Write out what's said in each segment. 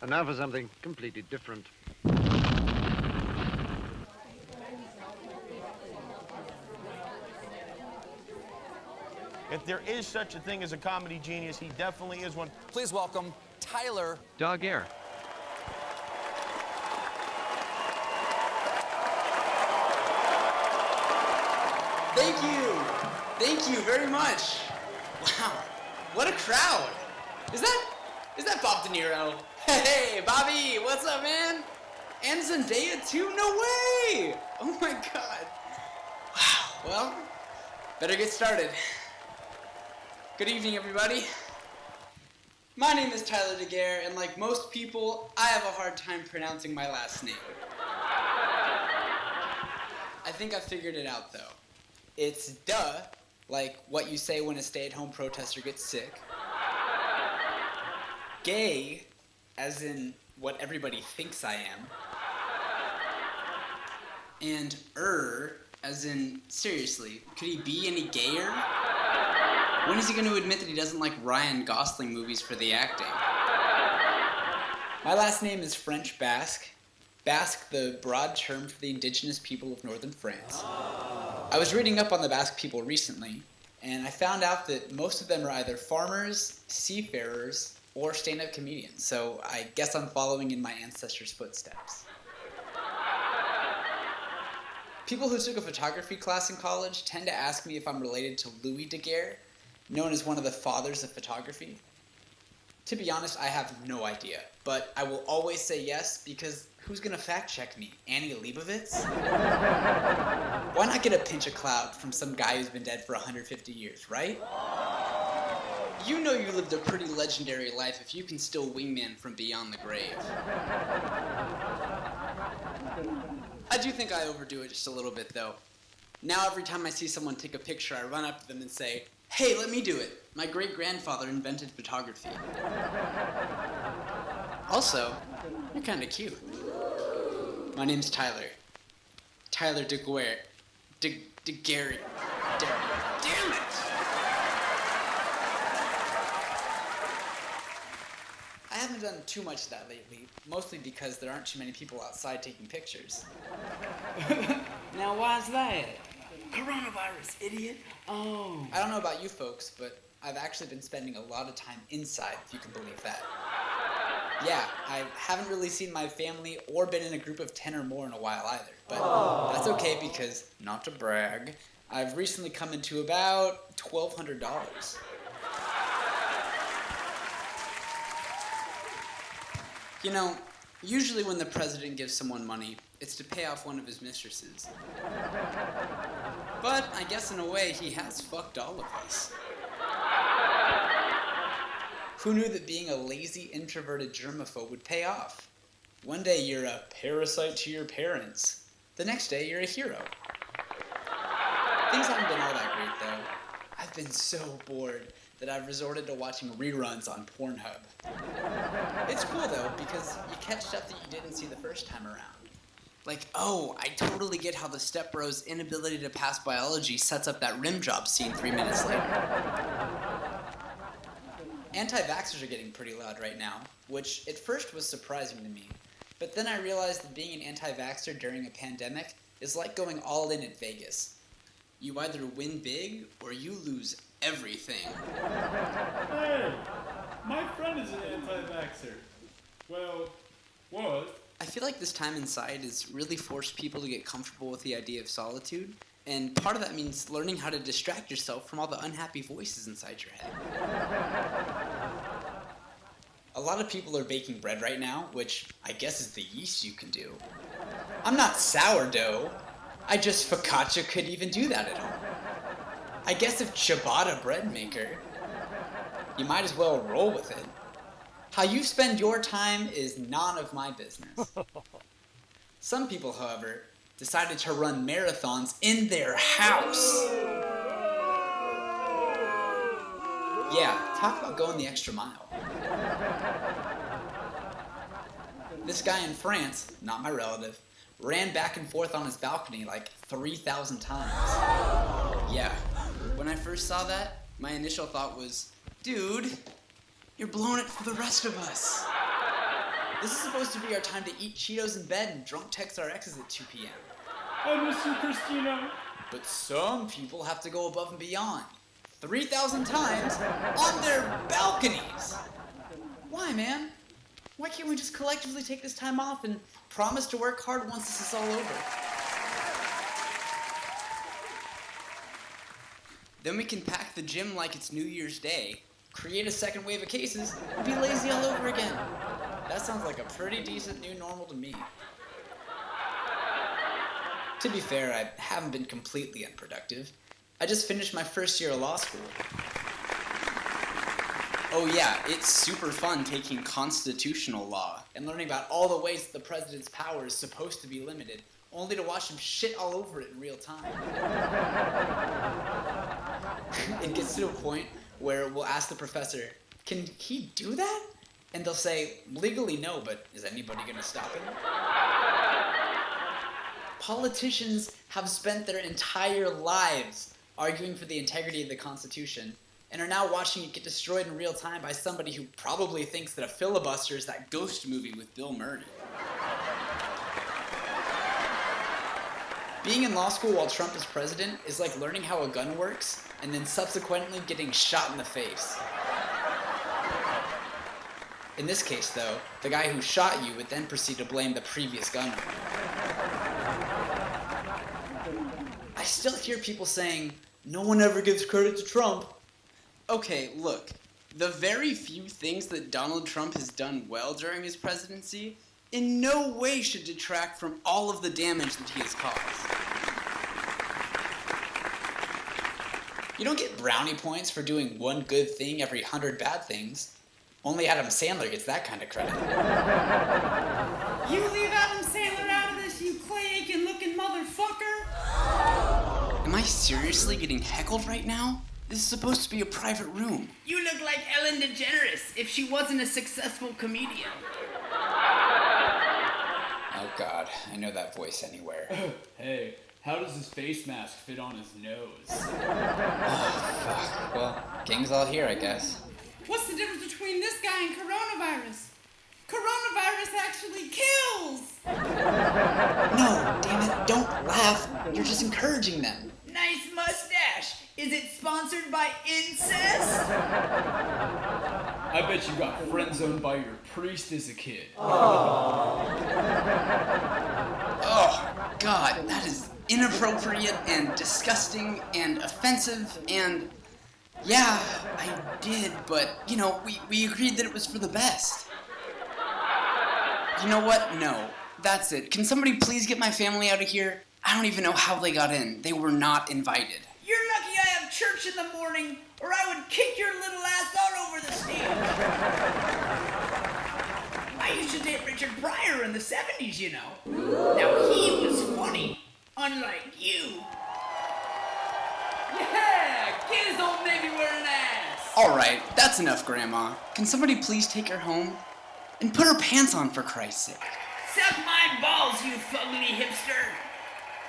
And now for something completely different. If there is such a thing as a comedy genius, he definitely is one. Please welcome Tyler Daguerre. Thank you. Thank you very much. Wow, what a crowd. Is that Bob De Niro? Hey, Bobby, what's up, man? And Zendaya too? No way! Oh my God. Wow, well, better get started. Good evening, everybody. My name is Tyler Daguerre, and like most people, I have a hard time pronouncing my last name. I think I figured it out, though. It's duh, like what you say when a stay-at-home protester gets sick. Gay, as in what everybody thinks I am. And as in, seriously, could he be any gayer? When is he going to admit that he doesn't like Ryan Gosling movies for the acting? My last name is French Basque. Basque, the broad term for the indigenous people of northern France. I was reading up on the Basque people recently, and I found out that most of them are either farmers, seafarers, or stand-up comedians, so I guess I'm following in my ancestors' footsteps. People who took a photography class in college tend to ask me if I'm related to Louis Daguerre, known as one of the fathers of photography. To be honest, I have no idea, but I will always say yes because who's gonna fact check me? Annie Leibovitz? Why not get a pinch of clout from some guy who's been dead for 150 years, right? You know you lived a pretty legendary life if you can still wingman from beyond the grave. I do think I overdo it just a little bit, though. Now every time I see someone take a picture, I run up to them and say, "Hey, let me do it. My great-grandfather invented photography." Also, you're kind of cute. My name's Tyler. Tyler Daguerre. Daguerre. Damn it! I haven't done too much of that lately, mostly because there aren't too many people outside taking pictures. Now, why's that? Coronavirus, idiot. Oh. I don't know about you folks, but I've actually been spending a lot of time inside, if you can believe that. Yeah, I haven't really seen my family or been in a group of 10 or more in a while either, but that's okay because, not to brag, I've recently come into about $1,200. You know, usually when the president gives someone money, it's to pay off one of his mistresses. But I guess in a way, he has fucked all of us. Who knew that being a lazy, introverted germaphobe would pay off? One day you're a parasite to your parents. The next day you're a hero. Things haven't been all that great, though. I've been so bored that I've resorted to watching reruns on Pornhub. It's cool, though, because you catch stuff that you didn't see the first time around. Like, oh, I totally get how the Step Bros' inability to pass biology sets up that rim job scene 3 minutes later. Anti-vaxxers are getting pretty loud right now, which at first was surprising to me. But then I realized that being an anti-vaxxer during a pandemic is like going all in at Vegas. You either win big or you lose everything. Hey, my friend is an anti-vaxxer. Well, was. I feel like this time inside has really forced people to get comfortable with the idea of solitude, and part of that means learning how to distract yourself from all the unhappy voices inside your head. A lot of people are baking bread right now, which I guess is the yeast you can do. I'm not sourdough. I just focaccia could even do that at home. I guess if ciabatta bread maker, you might as well roll with it. How you spend your time is none of my business. Some people, however, decided to run marathons in their house. Yeah, talk about going the extra mile. This guy in France, not my relative, ran back and forth on his balcony like 3,000 times. Yeah, when I first saw that, my initial thought was, dude, you're blowing it for the rest of us. This is supposed to be our time to eat Cheetos in bed and drunk text our exes at 2 p.m. I miss you, Christina. But some people have to go above and beyond. 3,000 times on their balconies. Why, man? Why can't we just collectively take this time off and promise to work hard once this is all over? Then we can pack the gym like it's New Year's Day, create a second wave of cases, and be lazy all over again. That sounds like a pretty decent new normal to me. To be fair, I haven't been completely unproductive. I just finished my first year of law school. Oh yeah, it's super fun taking constitutional law and learning about all the ways that the president's power is supposed to be limited, only to watch him shit all over it in real time. It gets to a point where we'll ask the professor, can he do that? And they'll say, legally no, but is anybody gonna stop him? Politicians have spent their entire lives arguing for the integrity of the Constitution and are now watching it get destroyed in real time by somebody who probably thinks that a filibuster is that ghost movie with Bill Murray. Being in law school while Trump is president is like learning how a gun works and then subsequently getting shot in the face. In this case, though, the guy who shot you would then proceed to blame the previous gunman. I still hear people saying, no one ever gives credit to Trump. Okay, look, the very few things that Donald Trump has done well during his presidency in no way should detract from all of the damage that he has caused. You don't get brownie points for doing one good thing every 100 bad things. Only Adam Sandler gets that kind of credit. You leave Adam Sandler out of this, you clay-aching looking motherfucker! Am I seriously getting heckled right now? This is supposed to be a private room. You look like Ellen DeGeneres if she wasn't a successful comedian. Oh God, I know that voice anywhere. Hey, how does his face mask fit on his nose? Oh, fuck. Well, gang's all here, I guess. What's the difference between this guy and coronavirus? Coronavirus actually kills! No, damn it, don't laugh. You're just encouraging them. Nice mustache. Is it sponsored by incest? I bet you got friend-zoned by your priest as a kid. Oh, God, that is inappropriate and disgusting and offensive and... Yeah, I did, but, you know, we agreed that it was for the best. You know what? No, that's it. Can somebody please get my family out of here? I don't even know how they got in. They were not invited. You're lucky I have church in the morning, or I would kick your little ass all over the stage. I used to date Richard Pryor in the 70s, you know. Now he was funny, unlike you. Yeah, get his old navy wearing ass. All right, that's enough, Grandma. Can somebody please take her home? And put her pants on, for Christ's sake. Suck my balls, you fugly hipster.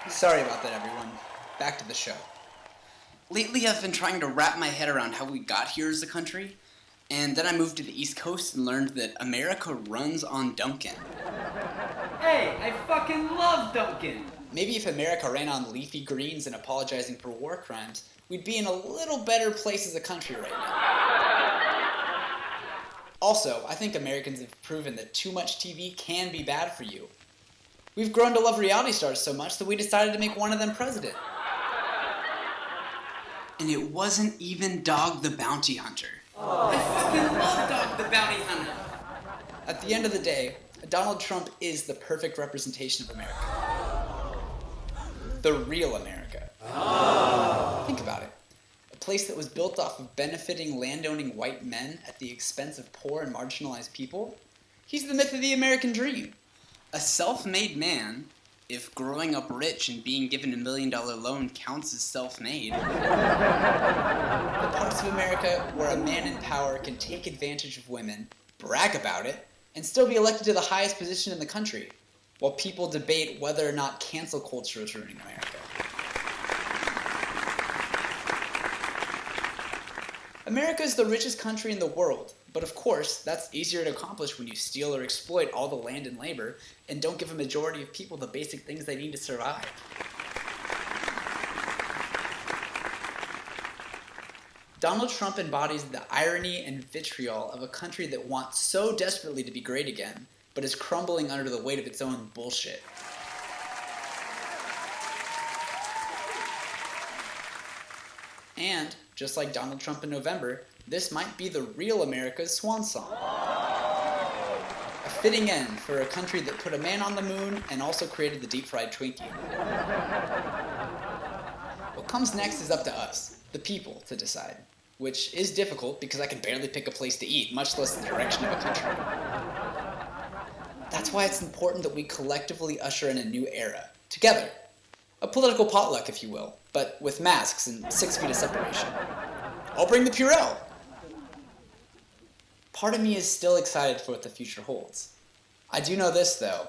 Sorry about that, everyone. Back to the show. Lately, I've been trying to wrap my head around how we got here as a country, and then I moved to the East Coast and learned that America runs on Dunkin'. Hey, I fucking love Dunkin'. Maybe if America ran on leafy greens and apologizing for war crimes, we'd be in a little better place as a country right now. Also, I think Americans have proven that too much TV can be bad for you. We've grown to love reality stars so much that we decided to make one of them president. And it wasn't even Dog the Bounty Hunter. I fucking love Dog the Bounty Hunter. At the end of the day, Donald Trump is the perfect representation of America. The real America. Think about it. A place that was built off of benefiting landowning white men at the expense of poor and marginalized people. He's the myth of the American dream. A self-made man, if growing up rich and being given $1 million loan counts as self-made. The parts of America where a man in power can take advantage of women, brag about it, and still be elected to the highest position in the country, while people debate whether or not cancel culture is ruining America. America is the richest country in the world, but of course, that's easier to accomplish when you steal or exploit all the land and labor and don't give a majority of people the basic things they need to survive. Donald Trump embodies the irony and vitriol of a country that wants so desperately to be great again, but is crumbling under the weight of its own bullshit. And, just like Donald Trump in November, this might be the real America's swan song. A fitting end for a country that put a man on the moon and also created the deep-fried Twinkie. What comes next is up to us, the people, to decide. Which is difficult because I can barely pick a place to eat, much less the direction of a country. That's why it's important that we collectively usher in a new era, together. A political potluck, if you will, but with masks and 6 feet of separation. I'll bring the Purell! Part of me is still excited for what the future holds. I do know this, though.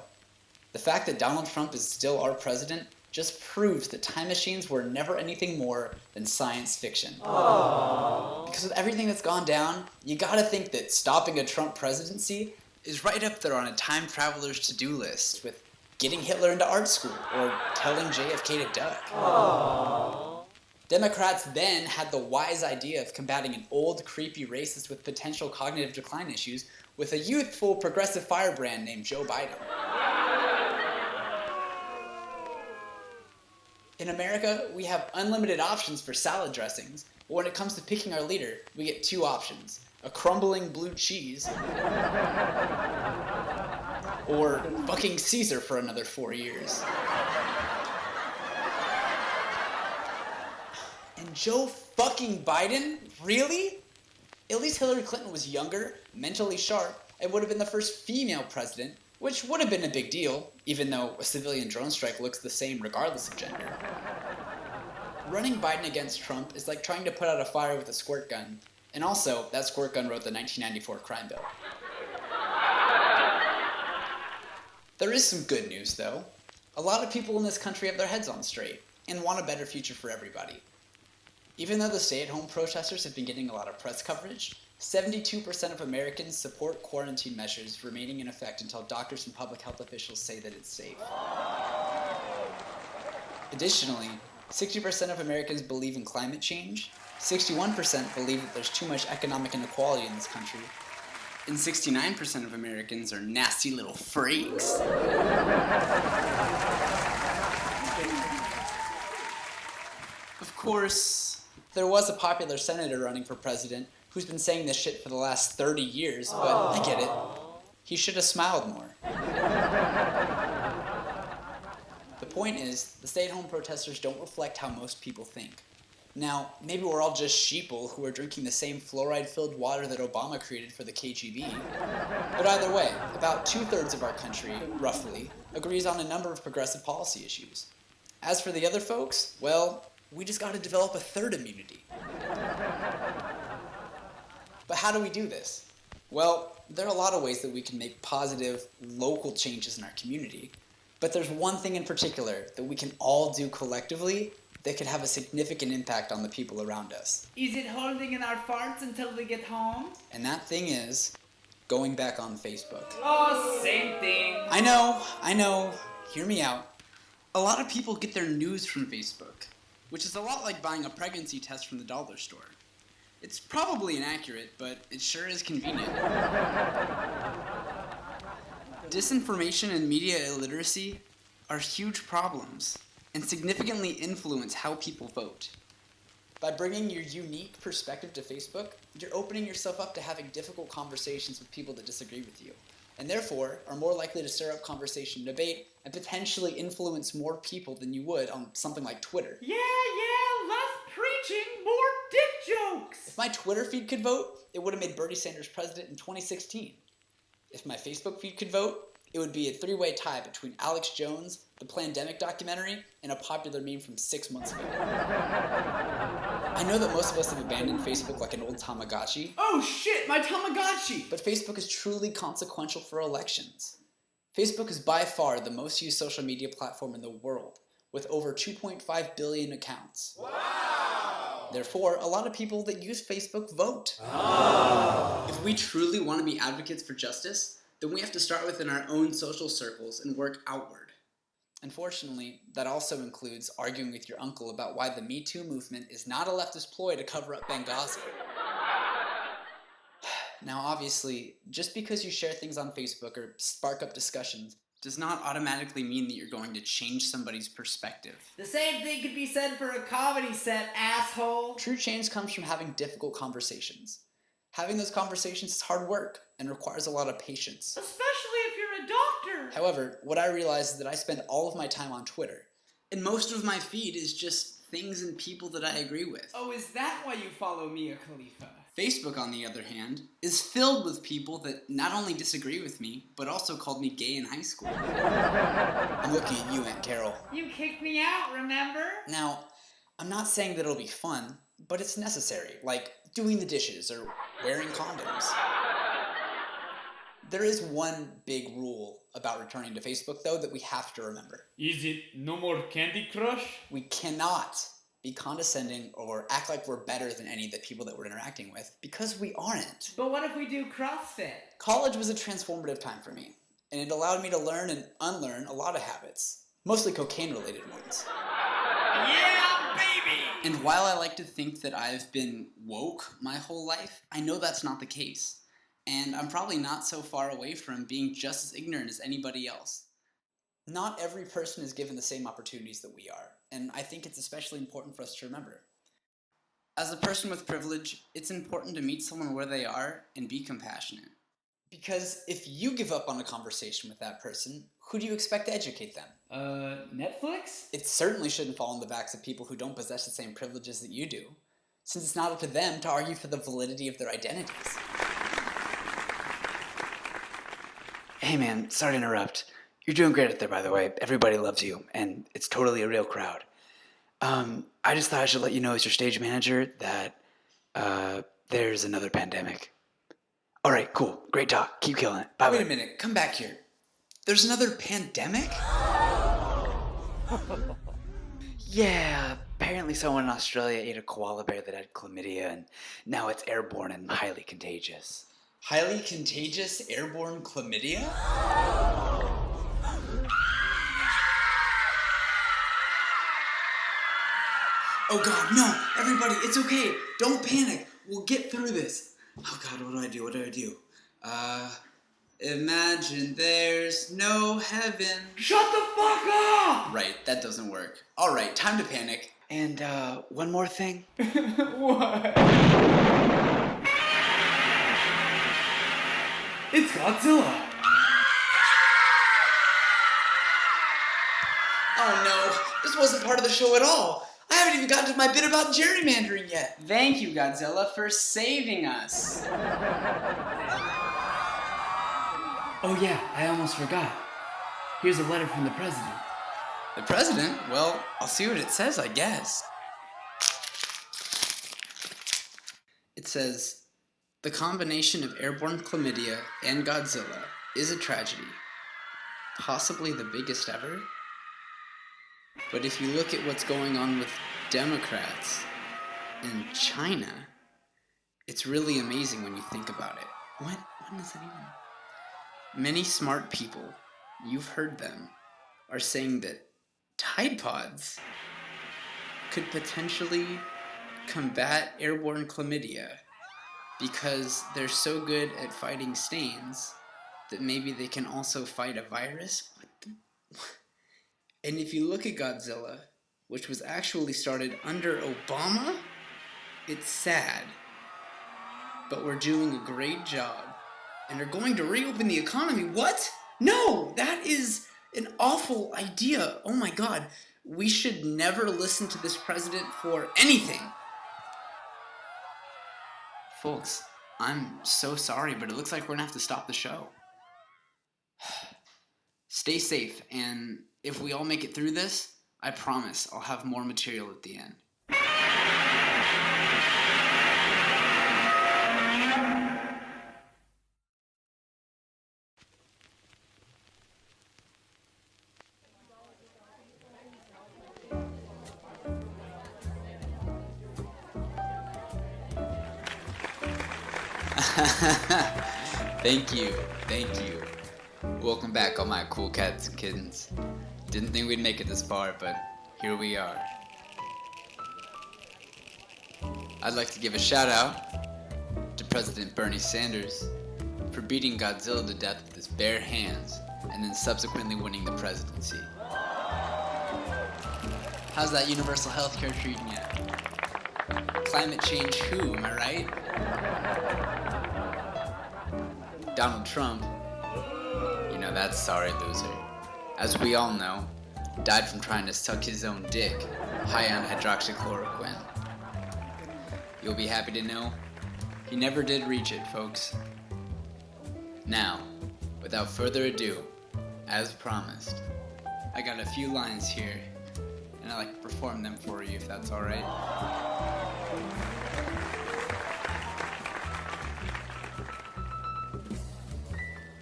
The fact that Donald Trump is still our president just proves that time machines were never anything more than science fiction. Aww. Because with everything that's gone down, you gotta think that stopping a Trump presidency is right up there on a time traveler's to-do list with getting Hitler into art school or telling JFK to duck. Aww. Democrats then had the wise idea of combating an old, creepy racist with potential cognitive decline issues with a youthful, progressive firebrand named Joe Biden. In America, we have unlimited options for salad dressings, but when it comes to picking our leader, we get 2 options. A crumbling blue cheese, or fucking Caesar for another 4 years. And Joe fucking Biden? Really? At least Hillary Clinton was younger, mentally sharp, and would have been the first female president, which would have been a big deal, even though a civilian drone strike looks the same regardless of gender. Running Biden against Trump is like trying to put out a fire with a squirt gun, and also, that squirt gun wrote the 1994 crime bill. There is some good news, though. A lot of people in this country have their heads on straight, and want a better future for everybody. Even though the stay-at-home protesters have been getting a lot of press coverage, 72% of Americans support quarantine measures remaining in effect until doctors and public health officials say that it's safe. Additionally, 60% of Americans believe in climate change, 61% believe that there's too much economic inequality in this country, and 69% of Americans are nasty little freaks. Of course, there was a popular senator running for president who's been saying this shit for the last 30 years, but I get it. He should have smiled more. The point is, the stay-at-home protesters don't reflect how most people think. Now, maybe we're all just sheeple who are drinking the same fluoride-filled water that Obama created for the KGB. But either way, about 2/3 of our country, roughly, agrees on a number of progressive policy issues. As for the other folks, well, we just gotta develop a third immunity. But how do we do this? Well, there are a lot of ways that we can make positive, local changes in our community. But there's one thing in particular that we can all do collectively that could have a significant impact on the people around us. Is it holding in our farts until we get home? And that thing is going back on Facebook. Oh, same thing. I know. Hear me out. A lot of people get their news from Facebook, which is a lot like buying a pregnancy test from the dollar store. It's probably inaccurate, but it sure is convenient. Disinformation and media illiteracy are huge problems and significantly influence how people vote. By bringing your unique perspective to Facebook, you're opening yourself up to having difficult conversations with people that disagree with you, and therefore are more likely to stir up conversation, debate, and potentially influence more people than you would on something like Twitter. Yeah, less preaching, more dick jokes! If my Twitter feed could vote, it would have made Bernie Sanders president in 2016. If my Facebook feed could vote, it would be a 3-way tie between Alex Jones, the Plandemic documentary, and a popular meme from 6 months ago. I know that most of us have abandoned Facebook like an old Tamagotchi. Oh shit, my Tamagotchi! But Facebook is truly consequential for elections. Facebook is by far the most used social media platform in the world, with over 2.5 billion accounts. Wow! Therefore, a lot of people that use Facebook vote. If we truly want to be advocates for justice, then we have to start within our own social circles and work outward. Unfortunately, that also includes arguing with your uncle about why the Me Too movement is not a leftist ploy to cover up Benghazi. Now, obviously, just because you share things on Facebook or spark up discussions does not automatically mean that you're going to change somebody's perspective. The same thing could be said for a comedy set, asshole. True change comes from having difficult conversations. Having those conversations is hard work and requires a lot of patience. Especially if you're a doctor. However, what I realize is that I spend all of my time on Twitter, and most of my feed is just things and people that I agree with. Oh, is that why you follow Mia Khalifa? Facebook, on the other hand, is filled with people that not only disagree with me, but also called me gay in high school. I'm looking at you, Aunt Carol. You kicked me out, remember? Now, I'm not saying that it'll be fun, but it's necessary, like doing the dishes or wearing condoms. There is one big rule about returning to Facebook, though, that we have to remember. Is it no more Candy Crush? We cannot be condescending or act like we're better than any of the people that we're interacting with, because we aren't. But what if we do CrossFit? College was a transformative time for me, and it allowed me to learn and unlearn a lot of habits, mostly cocaine-related ones. Yeah, baby! And while I like to think that I've been woke my whole life, I know that's not the case. And I'm probably not so far away from being just as ignorant as anybody else. Not every person is given the same opportunities that we are, and I think it's especially important for us to remember. As a person with privilege, it's important to meet someone where they are and be compassionate. Because if you give up on a conversation with that person, who do you expect to educate them? Netflix? It certainly shouldn't fall on the backs of people who don't possess the same privileges that you do, since it's not up to them to argue for the validity of their identities. Hey man, sorry to interrupt. You're doing great out there, by the way. Everybody loves you, and it's totally a real crowd. I just thought I should let you know as your stage manager that there's another pandemic. All right, cool. Great talk. Keep killing it. Bye. Wait a minute. Come back here. There's another pandemic? Yeah, apparently someone in Australia ate a koala bear that had chlamydia, and now it's airborne and highly contagious. Highly contagious airborne chlamydia? Oh God, no! Everybody, it's okay. Don't panic. We'll get through this. Oh God, what do? What do I do? Imagine there's no heaven. Shut the fuck up! Right, that doesn't work. All right, time to panic. And, one more thing. What? It's Godzilla. Oh no, this wasn't part of the show at all. I haven't even gotten to my bit about gerrymandering yet. Thank you, Godzilla, for saving us. Oh yeah, I almost forgot. Here's a letter from the president. The president? Well, I'll see what it says, I guess. It says, the combination of airborne chlamydia and Godzilla is a tragedy. Possibly the biggest ever. But if you look at what's going on with Democrats in China, it's really amazing when you think about it. What is that even? Many smart people, you've heard them, are saying that Tide Pods could potentially combat airborne chlamydia because they're so good at fighting stains that maybe they can also fight a virus. And if you look at Godzilla, which was actually started under Obama, it's sad. But we're doing a great job and are going to reopen the economy. What? No, that is an awful idea. Oh my God. We should never listen to this president for anything. Folks, I'm so sorry, but it looks like we're gonna have to stop the show. Stay safe, and if we all make it through this, I promise I'll have more material at the end. Thank you. Welcome back, all my cool cats and kittens. Didn't think we'd make it this far, but here we are. I'd like to give a shout out to President Bernie Sanders for beating Godzilla to death with his bare hands and then subsequently winning the presidency. How's that universal health care treating you? Climate change who, am I right? Donald Trump, you know, that sorry loser, as we all know, died from trying to suck his own dick, high on hydroxychloroquine. You'll be happy to know, he never did reach it, folks. Now, without further ado, as promised, I got a few lines here, and I'd like to perform them for you if that's alright.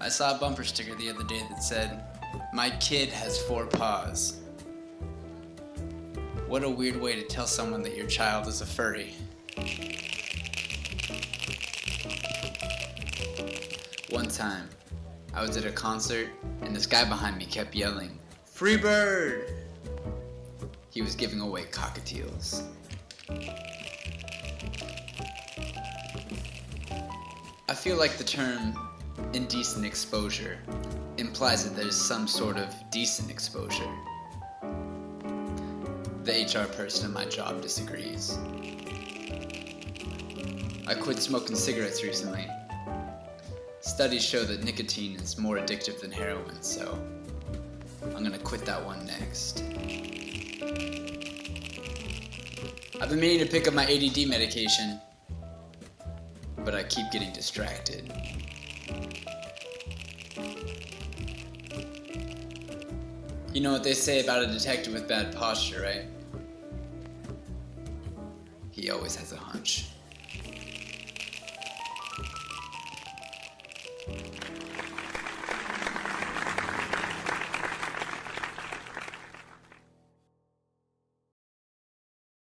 I saw a bumper sticker the other day that said, "My kid has 4 paws." What a weird way to tell someone that your child is a furry. One time, I was at a concert and this guy behind me kept yelling, "Free bird!" He was giving away cockatiels. I feel like the term indecent exposure implies that there's some sort of decent exposure. The HR person at my job disagrees. I quit smoking cigarettes recently. Studies show that nicotine is more addictive than heroin, so I'm gonna quit that one next. I've been meaning to pick up my ADD medication, but I keep getting distracted. You know what they say about a detective with bad posture, right? He always has a hunch.